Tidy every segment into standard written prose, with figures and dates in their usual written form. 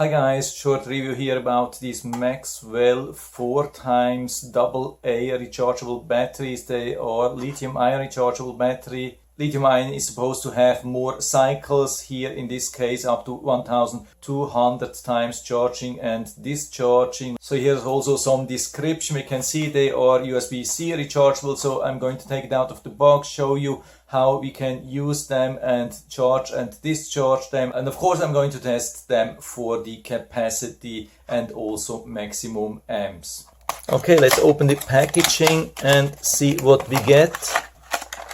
Hi guys, short review here about these Maxwel 4x AA rechargeable batteries. They are lithium-ion rechargeable battery. Lithium-ion is supposed to have more cycles, here in this case up to 1200 times charging and discharging. So here's also some description. We can see they are USB-C rechargeable, so I'm going to take it out of the box, show you how we can use them and charge and discharge them, and of course I'm going to test them for the capacity and also maximum amps. Okay, let's open the packaging and see what we get.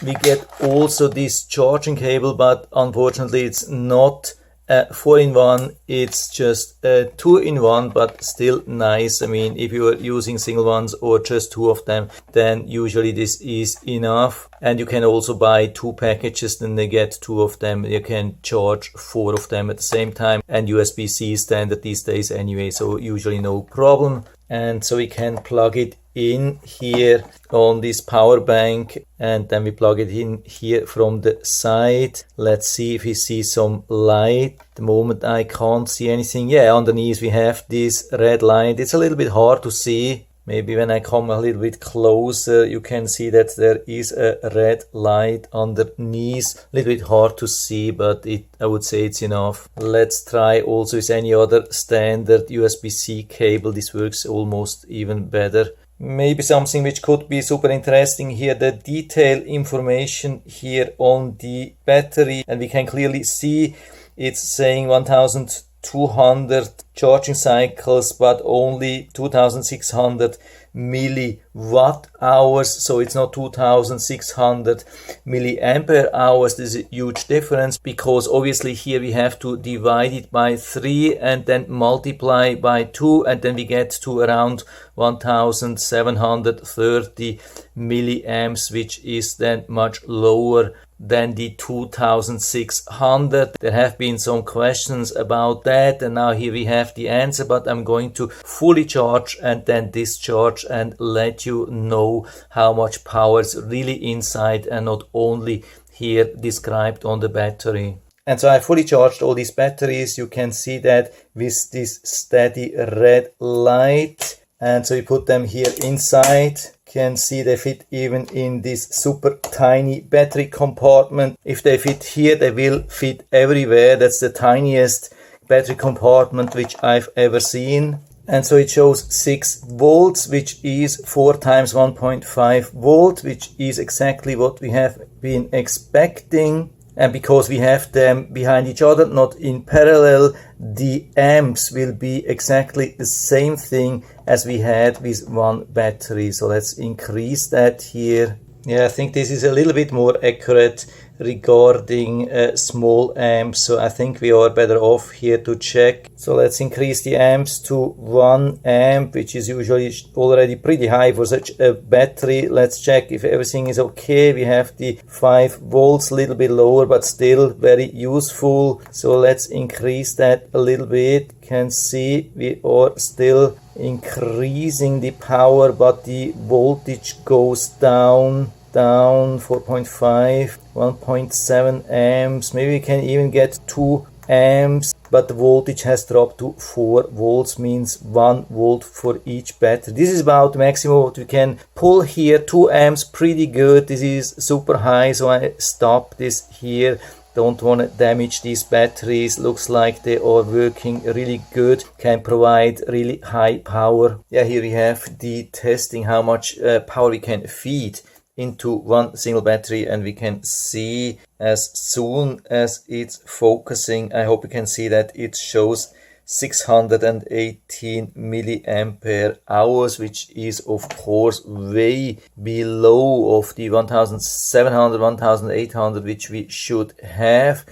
We get also this charging cable, but unfortunately it's not a 4-in-1, it's just a 2-in-1, but still nice. I mean, if you are using single ones or just two of them, then usually this is enough. And you can also buy two packages, then they get two of them. You can charge 4 of them at the same time, and USB-C is standard these days anyway, so usually no problem. And so we can plug it in here on this power bank, and then we plug it in here from the side. Let's see if we see some light. At the moment I can't see anything. Yeah, underneath we have this red light. It's a little bit hard to see. Maybe when I come a little bit closer, you can see that there is a red light underneath. A little bit hard to see, but I would say it's enough. Let's try also with any other standard USB-C cable. This works almost even better. Maybe something which could be super interesting here, the detailed information here on the battery, and we can clearly see it's saying 1200 charging cycles, but only 2600 milliwatt hours, so it's not 2600 milliampere hours. This is a huge difference, because obviously here we have to divide it by 3 and then multiply by 2, and then we get to around 1730 milliamps, which is then much lower than the 2600. There have been some questions about that, and now here we have the answer, but I'm going to fully charge and then discharge and let you know how much power is really inside and not only here described on the battery. And so I fully charged all these batteries. You can see that with this steady red light. And so we put them here inside. Can see they fit even in this super tiny battery compartment. If they fit here, they will fit everywhere. That's the tiniest battery compartment which I've ever seen. And so it shows 6 volts, which is 4 times 1.5 volt, which is exactly what we have been expecting. And because we have them behind each other, not in parallel, the amps will be exactly the same thing as we had with one battery. So let's increase that here. Yeah, I think this is a little bit more accurate regarding small amps, so I think we are better off here to check. So let's increase the amps to 1 amp, which is usually already pretty high for such a battery. Let's check if everything is okay. We have the 5 volts, a little bit lower, but still very useful. So let's increase that a little bit. Can see we are still increasing the power, but the voltage goes down 4.5, 1.7 amps. Maybe we can even get 2 amps, but the voltage has dropped to 4 volts, means 1 volt for each battery. This is about the maximum what we can pull here. 2 amps, pretty good. This is super high, so I stop this here. Don't want to damage these batteries. Looks like they are working really good, can provide really high power. Yeah, here we have the testing, how much power we can feed into one single battery, and we can see as soon as it's focusing, I hope you can see that it shows 618 milliampere hours, which is of course way below of the 1700, 1800 which we should have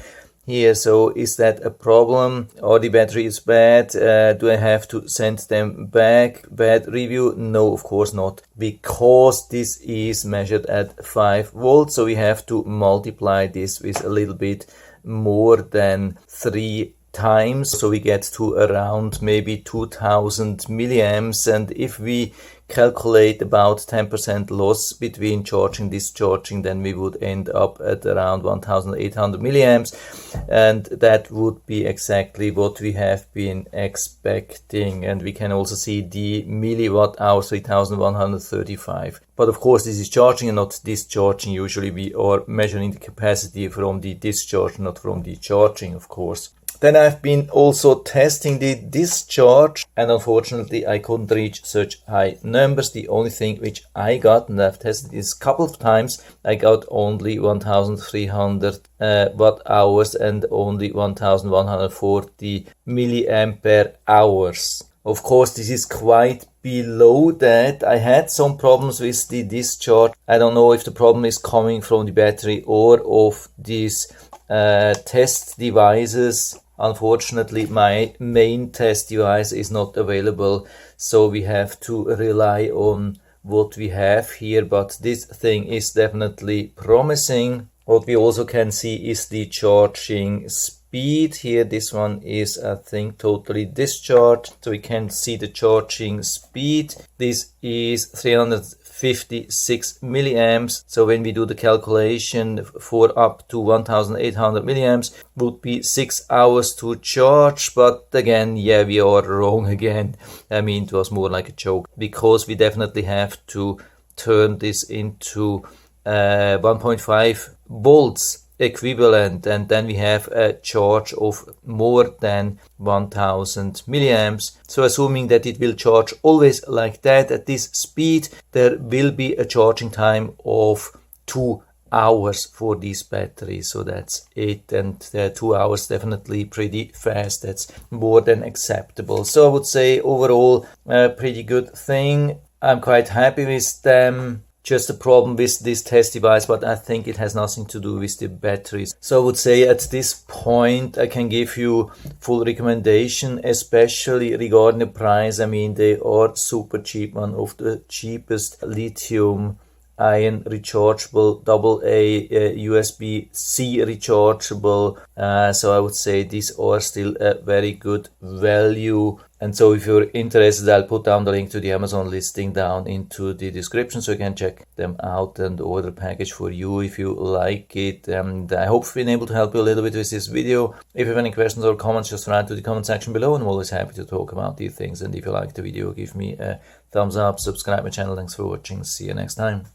here. So is that a problem, or the battery is bad? Do I have to send them back? Bad review? No, of course not, because this is measured at 5 volts, so we have to multiply this with a little bit more than 3 times, so we get to around maybe 2000 milliamps. And if we calculate about 10% loss between charging discharging, then we would end up at around 1800 milliamps, and that would be exactly what we have been expecting. And we can also see the milliwatt hour 3135. But of course this is charging and not discharging. Usually we are measuring the capacity from the discharge, not from the charging, of course. Then I've been also testing the discharge, and unfortunately I couldn't reach such high numbers. The only thing which I got, and I've tested this a couple of times, I got only 1300 watt hours and only 1140 milliampere hours. Of course, this is quite below that. I had some problems with the discharge. I don't know if the problem is coming from the battery or of these test devices. Unfortunately, my main test device is not available, so we have to rely on what we have here, but this thing is definitely promising. What we also can see is the charging speed here. This one is, I think, totally discharged, so we can see the charging speed. This is 356 milliamps, so when we do the calculation for up to 1800 milliamps would be 6 hours to charge. But again, yeah, we are wrong again. I mean, it was more like a joke, because we definitely have to turn this into 1.5 volts equivalent, and then we have a charge of more than 1000 milliamps. So assuming that it will charge always like that at this speed, there will be a charging time of 2 hours for these batteries. So that's it, and 2 hours definitely pretty fast. That's more than acceptable. So I would say overall a pretty good thing. I'm quite happy with them. Just a problem with this test device, but I think it has nothing to do with the batteries. So I would say at this point I can give you full recommendation, especially regarding the price. I mean, they are super cheap, one of the cheapest lithium ion rechargeable AA USB-C rechargeable. So I would say these are still a very good value. And so if you're interested, I'll put down the link to the Amazon listing down into the description, so you can check them out and order a package for you if you like it. And I hope I've been able to help you a little bit with this video. If you have any questions or comments, just write to the comment section below, and I'm always happy to talk about these things. And if you like the video, give me a thumbs up, subscribe my channel. Thanks for watching. See you next time.